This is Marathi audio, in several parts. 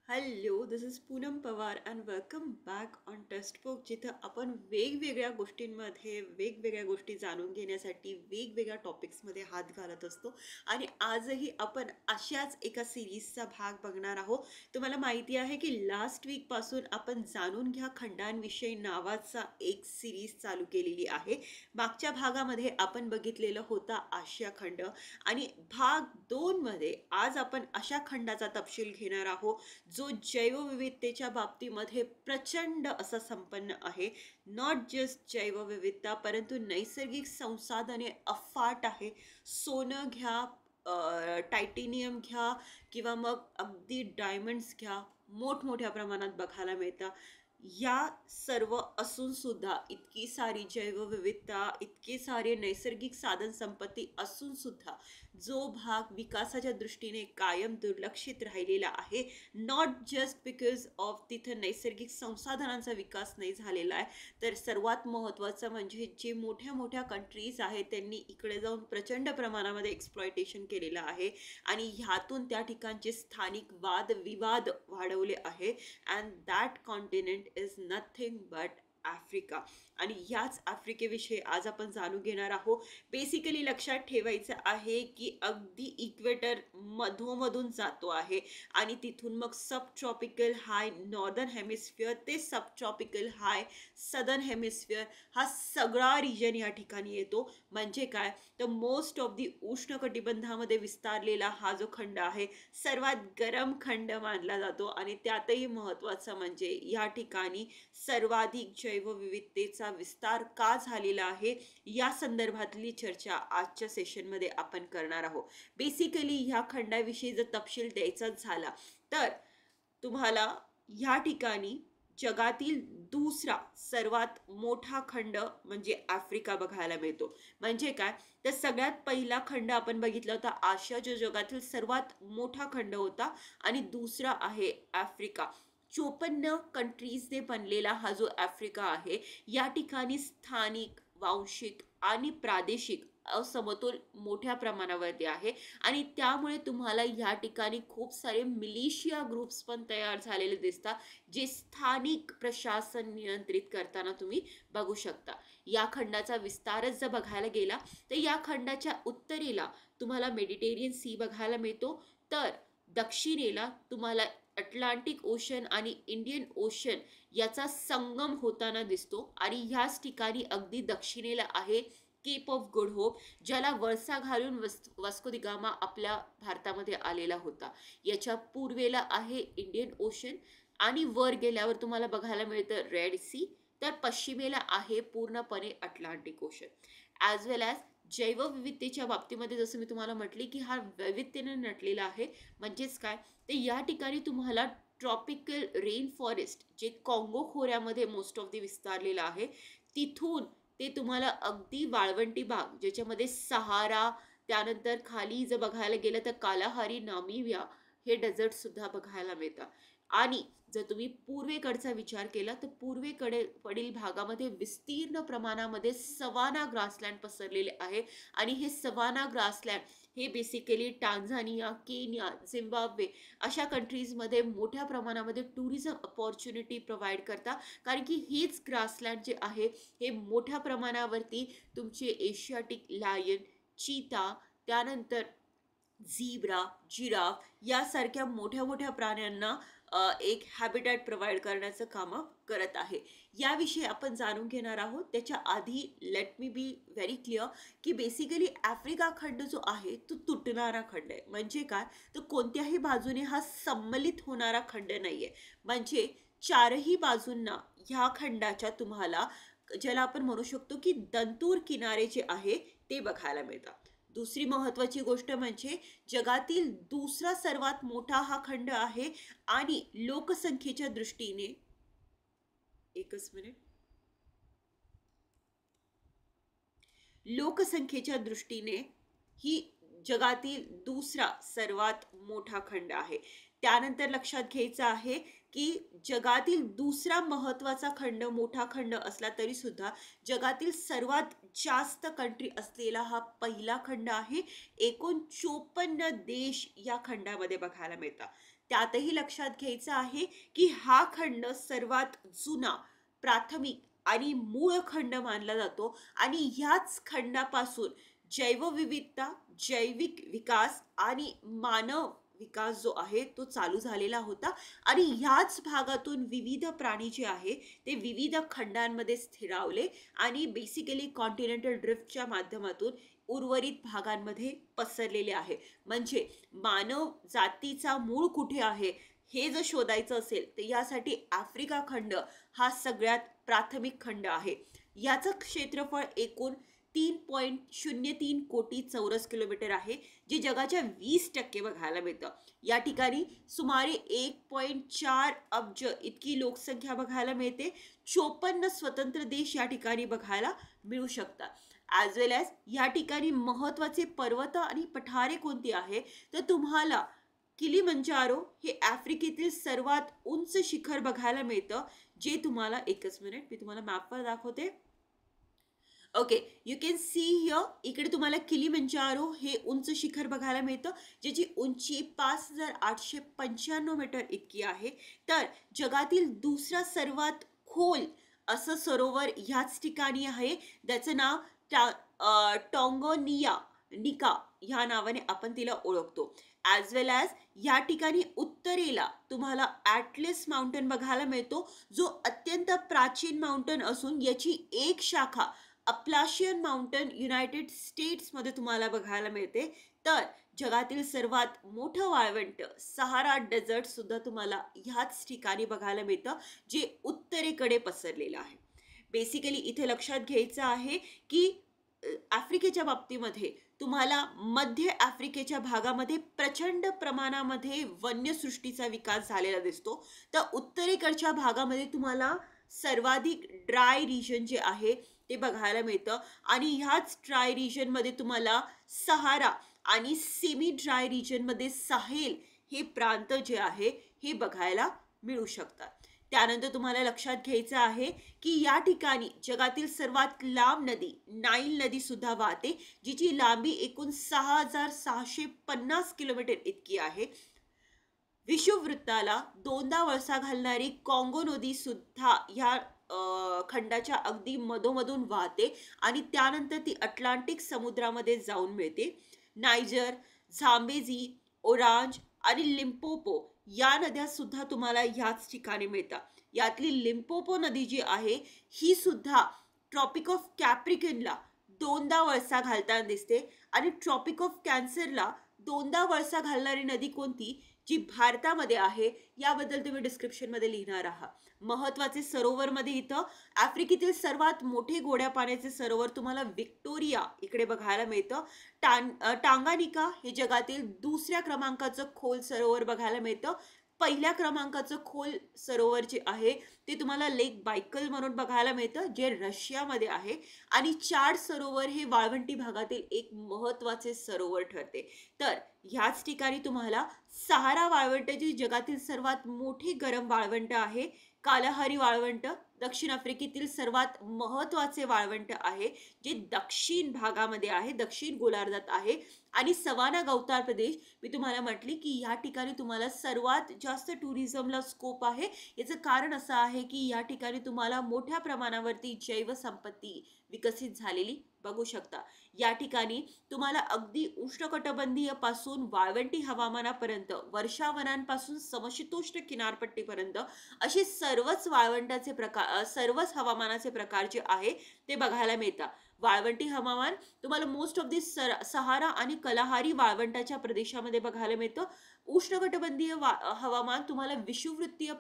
Hello, this is Poonam Pawar and welcome back on textbook, जिथं आपण वेगवेगळ्या गोष्टींमध्ये वेगवेगळ्या गोष्टी जाणून घेण्यासाठी वेगवेगळ्या टॉपिक्समध्ये हात घालत असतो. आणि आजही आपण अशाच एका सिरीजचा भाग बघणार आहोत. तुम्हाला माहिती आहे की लास्ट वीकपासून आपण जाणून घ्या खंडांविषयी नावाचा एक सिरीज चालू केलेली आहे. मागच्या भागामध्ये आपण बघितलेलं होता आशिया खंड आणि भाग 2 मध्ये आज आपण अशा खंडाचा तपशील घेणार आहोत जो जैवविविधतेच्या बाबतीमध्ये प्रचंड असा संपन्न आहे. नॉट जस्ट जैवविविधता परंतु नैसर्गिक संसाधने अफाट आहे. सोनं घ्या, टायटेनियम घ्या किंवा मग अगदी डायमंड्स घ्या, मोठमोठ्या प्रमाणात बघायला मिळतात. या सर्व असून सुद्धा इतकी सारी जैवविविधता, इतके सारे नैसर्गिक साधन संपत्ती असून सुद्धा जो भाग विकासाच्या दृष्टीने कायम दुर्लक्षित राहिलेला आहे. नॉट जस्ट बिकॉज ऑफ तिथं नैसर्गिक संसाधनांचा विकास नाही झालेला आहे, तर सर्वात महत्त्वाचं म्हणजे जे मोठ्या मोठ्या कंट्रीज आहेत त्यांनी इकडे जाऊन प्रचंड प्रमाणामध्ये एक्सप्लॉयटेशन केलेलं आहे आणि ह्यातून त्या ठिकाणचे स्थानिक वादविवाद वाढवले आहे. And that continent is nothing but Africa. आणि ह्याच आफ्रिकेविषयी आज आपण जाणून घेणार आहोत. बेसिकली लक्षात ठेवायचं आहे की अगदी इक्वेटर मधोमधून जातो आहे आणि तिथून मग सब ट्रॉपिकल हाय नॉर्दर्न हेमिस्फिअर ते सब ट्रॉपिकल हाय सदर्न हेमिस्फिअर हा सगळा रिजन या ठिकाणी येतो. म्हणजे काय तर मोस्ट ऑफ दी उष्णकटिबंधामध्ये विस्तारलेला हा जो खंड आहे सर्वात गरम खंड मानला जातो आणि त्यातही महत्त्वाचं म्हणजे या ठिकाणी सर्वाधिक जैवविविधतेचा विस्तार का झालेला आहे या संदर्भातली चर्चा आजच्या सेशनमध्ये आपण करणार आहोत. बेसिकली ह्या खंडाविषयी जर तपशील द्यायचाच झाला तर तुम्हाला ह्या ठिकाणी जगातील दुसरा सर्वात मोठा खंड म्हणजे आफ्रिका बघायला मिळतो. म्हणजे काय तर सगळ्यात पहिला खंड आपण बघितला होता आशिया, जो जगातील सर्वात मोठा खंड होता, आणि दुसरा आहे आफ्रिका. 54 कंट्रीजने बनलेला हा जो आफ्रिका आहे या ठिकाणी स्थानिक, वांशिक आणि प्रादेशिक असमतोल मोठ्या प्रमाणावरती आहे. आणि त्यामुळे तुम्हाला या ठिकाणी खूप सारे मिलिशिया ग्रुप्स पण तयार झालेले दिसतात, जे स्थानिक प्रशासन नियंत्रित करताना तुम्ही बघू शकता. या खंडाचा विस्तारच जर बघायला गेला तर या खंडाच्या उत्तरेला तुम्हाला मेडिटेरियन सी बघायला मिळतो, तर दक्षिणेला तुम्हाला अटलांटिक ओशन आणि इंडियन ओशन याचा संगम होताना दिसतो. आणि ह्याच ठिकाणी अगदी दक्षिणेला आहे केप ऑफ गुड होप, ज्याला वळसा घालून वास्को दी गामा आपल्या भारतामध्ये आलेला होता. याच्या पूर्वेला आहे इंडियन ओशन आणि वर गेल्यावर तुम्हाला बघायला मिळतं रेड सी. तर पश्चिमेला आहे पूर्णपणे अटलांटिक ओशन. ॲज वेल ॲज जैवविविधतेच्या बाबतीमध्ये जसं मी तुम्हाला म्हटले की हा वैविध्यतेने नटलेला आहे. म्हणजेच काय तर या ठिकाणी तुम्हाला ट्रॉपिकल रेन फॉरेस्ट जे काँगो खोऱ्यामध्ये मोस्ट ऑफ दी विस्तारलेलं आहे, तिथून ते तुम्हाला अगदी वाळवंटी भाग ज्याच्यामध्ये सहारा, त्यानंतर खाली जर बघायला गेलं तर कालाहारी, नामिबिया हे डेझर्ट सुद्धा बघायला मिळतात. आणि जर तुम्ही पूर्वेकडचा विचार केला तर पूर्वेकडे पडील भागामध्ये विस्तीर्ण प्रमाणामध्ये सवाना ग्रासलँड पसरलेले आहे. आणि हे सवाना ग्रासलँड हे बेसिकली टांझानिया, केनिया, झिम्बाब्वे अशा कंट्रीजमध्ये मोठ्या प्रमाणामध्ये टुरिझम अपॉर्च्युनिटी प्रोव्हाइड करतात. कारण की हीच ग्रासलँड जे आहे हे मोठ्या प्रमाणावरती तुमचे एशियाटिक लायन, चीता, त्यानंतर झीब्रा, जिराफ यासारख्या मोठ्या मोठ्या प्राण्यांना एक हॅबिटॅट प्रोव्हाइड करण्याचं कामं करत आहे. याविषयी आपण जाणून घेणार आहोत. त्याच्या आधी let me be very clear की बेसिकली आफ्रिका खंड जो आहे तो तुटणारा खंड आहे. म्हणजे काय तर कोणत्याही बाजूने हा सम्मिलित होणारा खंड नाही आहे. म्हणजे चारही बाजूंना ह्या खंडाच्या तुम्हाला, ज्याला आपण म्हणू शकतो की दंतूर किनारे जे आहे ते बघायला मिळतात. दुसरी महत्त्वाची गोष्ट म्हणजे जगातील दुसरा सर्वात मोठा हा खंड आहे आणि लोकसंख्येच्या दृष्टीने, एकच मिनिट, लोकसंख्येच्या दृष्टीने ही जगातील दुसरा सर्वात मोठा खंड आहे. त्यानंतर लक्षात घ्यायचं आहे की जगातील दुसरा महत्वाचा खंड, मोठा खंड असला तरी सुद्धा जगातील सर्वात जास्त कंट्री असलेला हा पहिला खंड आहे. एकूण 54 देश या खंडामध्ये बघायला मिळतात. त्यातही लक्षात घ्यायचं आहे की हा खंड सर्वात जुना, प्राथमिक आणि मूळ खंड मानला जातो आणि ह्याच खंडापासून जैवविविधता, जैविक विकास आणि मानव विकास जो आहे तो चालू झालेला होता आणि ह्याच भागातून विविध प्राणी जे आहे ते विविध खंडांमध्ये स्थिरावले आणि बेसिकली कॉन्टिनेंटल ड्रिफ्टच्या माध्यमातून उर्वरित भागांमध्ये पसरलेले आहे. म्हणजे मानव जातीचा मूळ कुठे आहे हे जर शोधायचं असेल तर यासाठी आफ्रिका खंड हा सगळ्यात प्राथमिक खंड आहे. याचं क्षेत्रफळ एकूण 3.03 कोटी चौरस किलोमीटर आहे, जे जगाच्या 20% बघायला मिळतं. या ठिकाणी सुमारे 1.4 अब्ज इतकी लोकसंख्या बघायला मिळते. 54 स्वतंत्र देश या ठिकाणी बघायला मिळू शकतात. ॲज वेल ॲज या ठिकाणी महत्त्वाचे पर्वत आणि पठारे कोणती आहे तर तुम्हाला किलीमंजारो हे आफ्रिकेतील सर्वात उंच शिखर बघायला मिळतं, जे तुम्हाला एकच मिनिट मी तुम्हाला मॅपवर दाखवते. Okay, you can see here. इकडे तुम्हाला किलीमंजारो हे उंच शिखर बघायला मिळतं, ज्याची उंची 5895 मीटर इतकी आहे. तर जगातील दुसरा सर्वात खोल असं सरोवर ह्याच ठिकाणी आहे. त्याचं नाव टॉंगोनिया निका ह्या नावाने आपण तिला ओळखतो. ॲज वेल ॲज या ठिकाणी उत्तरेला तुम्हाला ॲटलेस माउंटन बघायला मिळतो, जो अत्यंत प्राचीन माउंटन असून याची एक शाखा अपलाशियन माउंटन युनायटेड स्टेट्समध्ये तुम्हाला बघायला मिळते. तर जगातील सर्वात मोठं वाळवंट सहारा डेझर्ट सुद्धा तुम्हाला ह्याच ठिकाणी बघायला मिळतं, जे उत्तरेकडे पसरलेलं आहे. बेसिकली इथे लक्षात घ्यायचं आहे की आफ्रिकेच्या बाबतीमध्ये तुम्हाला मध्य आफ्रिकेच्या भागामध्ये प्रचंड प्रमाणामध्ये वन्यसृष्टीचा विकास झालेला दिसतो. तर उत्तरेकडच्या भागामध्ये तुम्हाला सर्वाधिक ड्राय रिजन जे आहे ते बघायला मिळतं आणि ह्याच ड्राय रिजनमध्ये तुम्हाला सहारा आणि सेमी ड्राय रिजनमध्ये साहेल हे प्रांत जे आहे हे बघायला मिळू शकतात. त्यानंतर तुम्हाला लक्षात घ्यायचं आहे की या ठिकाणी जगातील सर्वात लांब नदी नाईल नदी सुद्धा वाहते, जिची लांबी एकूण 6650 किलोमीटर इतकी आहे. विषुववृत्ताला दोनदा वळसा घालणारी कॉंगो नदी सुद्धा या खंडाच्या अगदी मधोमधून वाहते आणि त्यानंतर ती अटलांटिक समुद्रामध्ये जाऊन मिळते. नायजर, झांबेझी, ओरांज आणि लिम्पोपो या नद्या सुद्धा तुम्हाला ह्याच ठिकाणी मिळतात. यातली लिम्पोपो नदी जी आहे ही सुद्धा ट्रॉपिक ऑफ कॅप्रिकनला दोनदा वळसा घालताना दिसते आणि ट्रॉपिक ऑफ कॅन्सरला दोनदा वळसा घालणारी नदी कोणती जी भारतामध्ये आहे याबद्दल तुम्ही डिस्क्रिप्शनमध्ये लिहिणार आहात. महत्त्वाचे सरोवरमध्ये इथं आफ्रिकेतील सर्वात मोठे गोड्या पाण्याचे सरोवर तुम्हाला व्हिक्टोरिया इकडे बघायला मिळतं. टांगानिका हे जगातील दुसऱ्या क्रमांकाचं खोल सरोवर बघायला मिळतं. पहिल्या क्रमांकाचं खोल सरोवर जे आहे ते तुम्हाला लेक बायकल म्हणून बघायला मिळतं, जे रशियामध्ये आहे. आणि चाड सरोवर हे वाळवंटी भागातील एक महत्त्वाचे सरोवर ठरते. तर ह्याच ठिकाणी तुम्हाला सहारा वाळवंट, जी जगातील सर्वात मोठी गरम वाळवंट आहे, कालाहारी वाळवंट दक्षिण आफ्रिकेतील सर्वात महत्त्वाचे वाळवंट आहे, जे दक्षिण भागामध्ये आहे, दक्षिण गोलार्धात आहे. आणि सवाना गवताळ प्रदेश मी तुम्हाला म्हटली की या ठिकाणी तुम्हाला सर्वात जास्त टुरिझमला स्कोप आहे. याचं कारण असं आहे की या ठिकाणी तुम्हाला मोठ्या प्रमाणावरती जैवसंपत्ती विकसित झालेली बघू शकता. या ठिकाणी तुम्हाला अगदी उष्णकटिबंधीय पासून वाळवंटी हवामानापर्यंत, वर्षावनांपासून समशीतोष्ण किनारपट्टीपर्यंत असे सर्वच वाळवंटाचे प्रकार, सर्वच हवामानाचे प्रकार जे आहे ते बघायला मिळतात. वाळवंटी हवामान तुम्हाला मोस्ट ऑफ दिस सहारा आणि कलाहारी वाळवंटाच्या प्रदेशामध्ये बघायला मिळतं. उष्णकटिबंधीय हवामान तुम्हाला विषुववृत्तीय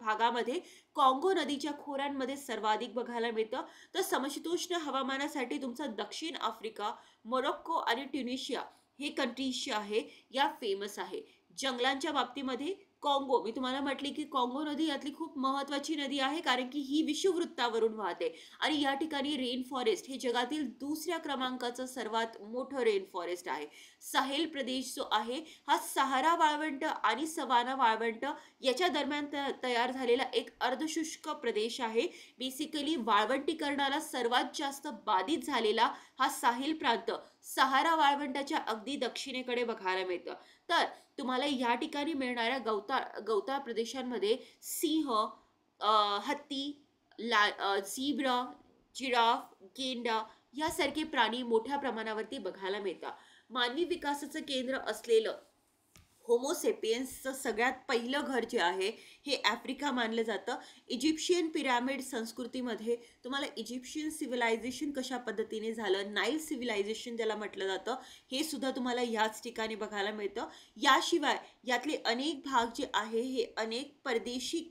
भागामध्ये कॉंगो नदीच्या खोऱ्यांमध्ये सर्वाधिक बघायला मिळतं. तर समशीतोष्ण हवामानासाठी तुमचा दक्षिण आफ्रिका, मोरोक्को आणि ट्युनिशिया हे कंट्रीज जे आहे या फेमस आहे. जंगलांच्या बाबतीमध्ये काँगो, मी तुम्हाला म्हटले की काँगो नदी यातली खूप महत्त्वाची नदी आहे, कारण की ही विषुववृत्तावरून वाहते आणि या ठिकाणी रेन फॉरेस्ट हे जगातील दुसऱ्या क्रमांकाचं सर्वात मोठं रेन फॉरेस्ट आहे. साहेल प्रदेश जो आहे हा सहारा वाळवंट आणि सवाना वाळवंट याच्या दरम्यान तयार झालेला एक अर्धशुष्क प्रदेश आहे. बेसिकली वाळवंटीकरणाला सर्वात जास्त बाधित झालेला हा साहिल प्रांत सहारा वाळवंटाच्या अगदी दक्षिणेकडे बघायला मिळतं. तर तुम्हाला या ठिकाणी मिळणाऱ्या गवताळ प्रदेशांमध्ये सिंह, हत्ती, झीब्रा, जिराफ, गेंडा यासारखे प्राणी मोठ्या प्रमाणावरती बघायला मिळतात. मानवी विकासाचं केंद्र असलेलं होमोसेपियन्सचं सगळ्यात पहिलं घर जे आहे हे आफ्रिका मानलं जातं. इजिप्शियन पिरॅमिड संस्कृतीमध्ये तुम्हाला इजिप्शियन सिव्हिलायझेशन कशा पद्धतीने झालं, नाईल सिव्हिलायझेशन ज्याला म्हटलं जातं, हे सुद्धा तुम्हाला याच ठिकाणी बघायला मिळतं. याशिवाय यातले अनेक भाग जे आहे हे अनेक परदेशी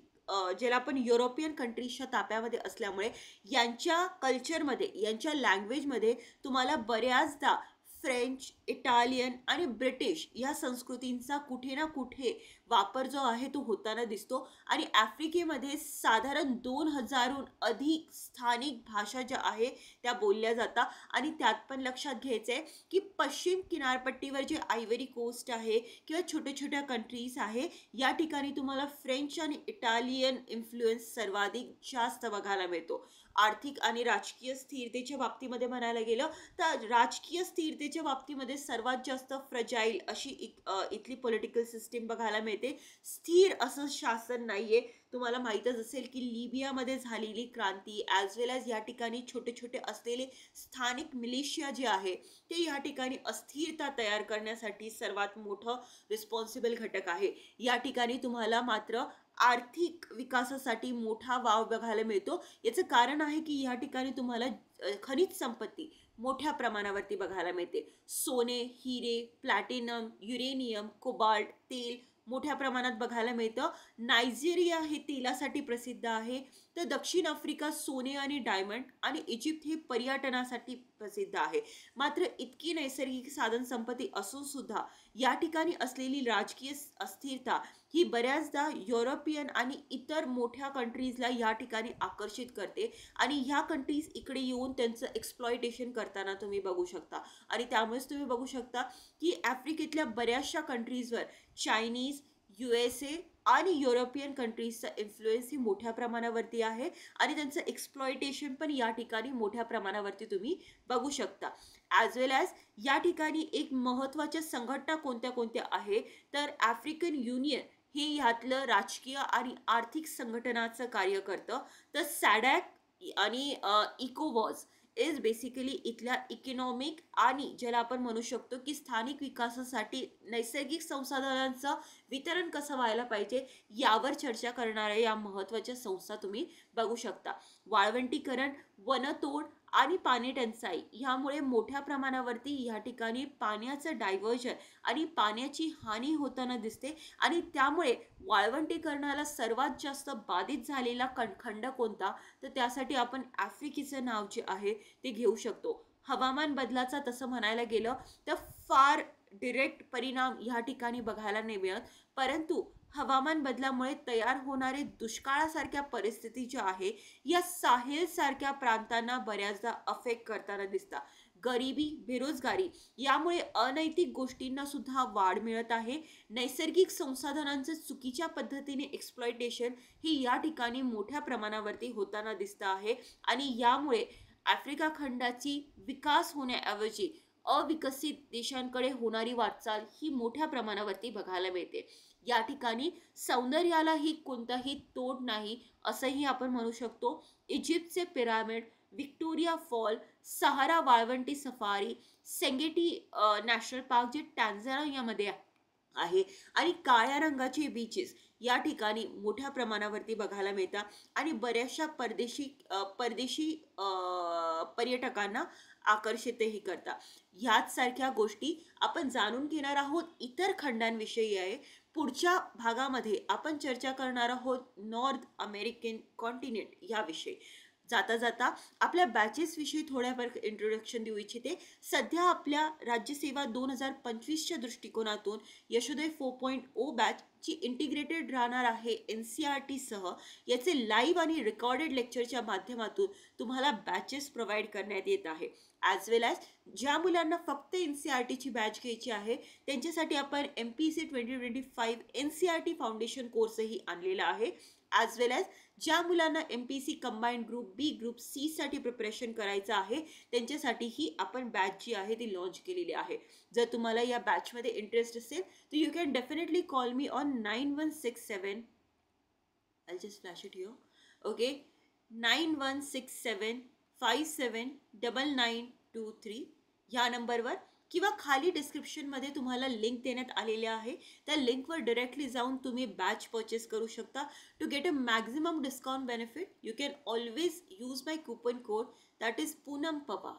ज्याला आपण युरोपियन कंट्रीजच्या ताब्यामध्ये असल्यामुळे यांच्या कल्चरमध्ये, यांच्या लँग्वेजमध्ये तुम्हाला बऱ्याचदा फ्रेंच, इटालियन आणि ब्रिटिश या संस्कृतींचा कुठे ना कुठे वापर जो आहे तो होताना दिसतो. आणि आफ्रिकेमध्ये साधारण 2000हून अधिक स्थानिक भाषा ज्या आहे त्या बोलल्या जातात. आणि त्यात पण लक्षात घ्यायचं आहे की पश्चिम किनारपट्टीवर जे आयव्हरी कोस्ट आहे किंवा छोट्या छोट्या कंट्रीज आहे या ठिकाणी तुम्हाला फ्रेंच आणि इटालियन इन्फ्लुएन्स सर्वाधिक जास्त बघायला मिळतो. आर्थिक आणि राजकीय स्थिरतेच्या बाबतीमध्ये म्हणायला गेलं तर राजकीय स्थिरतेच्या बाबतीमध्ये सर्वात जास्त फ्रजाईल अशी इथली पॉलिटिकल सिस्टीम बघायला मिळते. स्थिर असं शासन नाहीये. तुम्हाला माहीतच असेल की लिबियामध्ये झालेली क्रांती ॲज वेल ॲज या ठिकाणी छोटे छोटे असलेले स्थानिक मिलिशिया जे आहे ते या ठिकाणी अस्थिरता तयार करण्यासाठी सर्वात मोठं रिस्पॉन्सिबल घटक आहे. या ठिकाणी तुम्हाला मात्र आर्थिक विकासासाठी मोठा वाव बघायला मिळतो. याचं कारण आहे की या ठिकाणी तुम्हाला खनिज संपत्ती मोठ्या प्रमाणावरती बघायला मिळते. सोने, हिरे, प्लॅटिनम, युरेनियम, कोबाल्ट, तेल मोठ्या प्रमाणात बघायला मिळतं. नायजेरिया हे तेलासाठी प्रसिद्ध आहे, तर दक्षिण आफ्रिका सोने आणि डायमंड आणि इजिप्त हे पर्यटनासाठी प्रसिद्ध आहे. मात्र इतकी नैसर्गिक साधन संपत्ती असून सुद्धा या ठिकाणी असलेली राजकीय अस्थिरता ही बऱ्याचदा युरोपियन आणि इतर मोठ्या कंट्रीजला या ठिकाणी आकर्षित करते आणि ह्या कंट्रीज इकडे येऊन त्यांचं एक्सप्लॉयटेशन करताना तुम्ही बघू शकता. आणि त्यामुळेच तुम्ही बघू शकता की आफ्रिकेतल्या बऱ्याचशा कंट्रीजवर चायनीज, USA आणि युरोपियन कंट्रीजचा इन्फ्लुएन्स ही मोठ्या प्रमाणावरती आहे आणि त्यांचं एक्सप्लॉयटेशन पण या ठिकाणी मोठ्या प्रमाणावरती तुम्ही बघू शकता. ॲज वेल ॲज या ठिकाणी एक महत्त्वाच्या संघटना कोणत्या कोणत्या आहे तर आफ्रिकन युनियन हे ह्यातलं राजकीय आणि आर्थिक संघटनाचं कार्य करतं. तर सॅडॅक आणि इकोवॉस इज बेसिकली इथल्या इकॉनॉमिक आणि ज्याला आपण म्हणू शकतो की स्थानिक विकासासाठी नैसर्गिक संसाधनांचं वितरण कसं व्हायला पाहिजे यावर चर्चा करणाऱ्या या महत्त्वाच्या संस्था तुम्ही बघू शकता. वाळवंटीकरण, वनतोड आणि पाणी टंचाई ह्यामुळे मोठ्या प्रमाणावरती या ठिकाणी पाण्याचं डायव्हर्जन आणि पाण्याची हानी होताना दिसते आणि त्यामुळे वाळवंटीकरणाला सर्वात जास्त बाधित झालेला खंड कोणता तर त्यासाठी आपण आफ्रिकेचं नाव जे आहे ते घेऊ शकतो. हवामान बदलाचा तसं म्हणायला गेलं तर फार डिरेक्ट परिणाम या ठिकाणी बघायला नाही मिळत, परंतु हवामान बदलामुळे तयार होणारे दुष्काळासारख्या परिस्थिती ज्या आहे या साहेल सारख्या प्रांतांना बऱ्याचदा अफेक्ट करताना दिसतात. गरिबी, बेरोजगारी यामुळे अनैतिक गोष्टींना सुद्धा वाढ मिळत आहे. नैसर्गिक संसाधनांचं चुकीच्या पद्धतीने एक्सप्लॉयटेशन ही या ठिकाणी मोठ्या प्रमाणावरती होताना दिसतं आहे आणि यामुळे आफ्रिका खंडाची विकास होण्याऐवजी अविकसित देशांकडे होणारी वाटचाल ही मोठ्या प्रमाणावरती बघायला मिळते. या ठिकाणी सौंदर्यालाही कोणताही तोड नाही असंही आपण म्हणू शकतो. इजिप्तचे पिरामिड, विक्टोरिया फॉल, सहारा वाळवंटी सफारी, सेंगेटी नॅशनल पार्क जे टॅन्झानियामध्ये आहे आणि काळ्या रंगाचे बीचेस या ठिकाणी मोठ्या प्रमाणावरती बघायला मिळतात आणि बऱ्याचशा परदेशी पर्यटकांना आकर्षितही करतात. ह्याच सारख्या गोष्टी आपण जाणून घेणार आहोत इतर खंडांविषयी आहे. पुढच्या भागामध्ये आपण चर्चा करणार आहोत नॉर्थ अमेरिकन कॉन्टिनेंट याविषयी. जाता जाता आपल्या बॅचेस विषयी थोड्याफार इंट्रोडक्शन देऊ इच्छिते. सध्या आपल्या राज्यसेवा 2025च्या दृष्टिकोनातून यशोदय 4.0 बॅच ची इंटिग्रेटेड राहणार आहे NCERT सह. याचे लाईव्ह आणि रेकॉर्डेड लेक्चरच्या माध्यमातून तुम्हाला बॅचेस प्रोव्हाइड करण्यात येत आहे. ॲज वेल ॲज ज्या मुलांना फक्त NCERTची बॅच घ्यायची आहे त्यांच्यासाठी आपण MPC 2025 NCERT फाउंडेशन कोर्सही आणलेला आहे. ॲज वेल ॲज ज्या मुलांना MPC कंबाईंड ग्रुप बी ग्रुप सी साठी प्रिपरेशन करायचं आहे त्यांच्यासाठीही आपण बॅच जी आहे ती लॉन्च केलेली आहे. जर तुम्हाला या बॅचमध्ये इंटरेस्ट असेल तर you can definitely call me on 9167. I'll just flash it here. Okay, 9167579923 ह्या नंबरवर किंवा खाली डिस्क्रिप्शनमध्ये तुम्हाला लिंक देण्यात आलेले आहे. त्या लिंकवर डायरेक्टली जाऊन तुम्ही बॅच परचेस करू शकता. To get a maximum discount benefit you can always use my coupon code that is Poonam Pawar.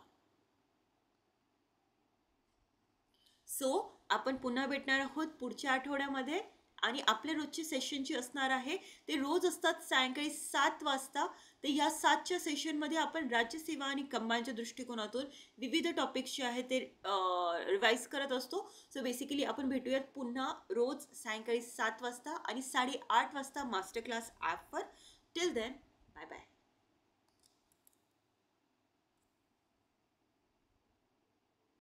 So आपण पुन्हा भेटणार आहोत पुढच्या आठवड्यामध्ये आणि आपल्या रोजचे सेशन जे असणार आहे ते रोज असतात सायंकाळी 7 वाजता. तर या 7च्या सेशनमध्ये आपण राज्यसेवा आणि कंबाईनच्या दृष्टिकोनातून विविध टॉपिक्स जे आहेत ते रिवाईज करत असतो. सो बेसिकली आपण भेटूयात पुन्हा रोज सायंकाळी 7 वाजता आणि 8:30 वाजता मास्टर क्लास ॲपवर. Till then bye bye.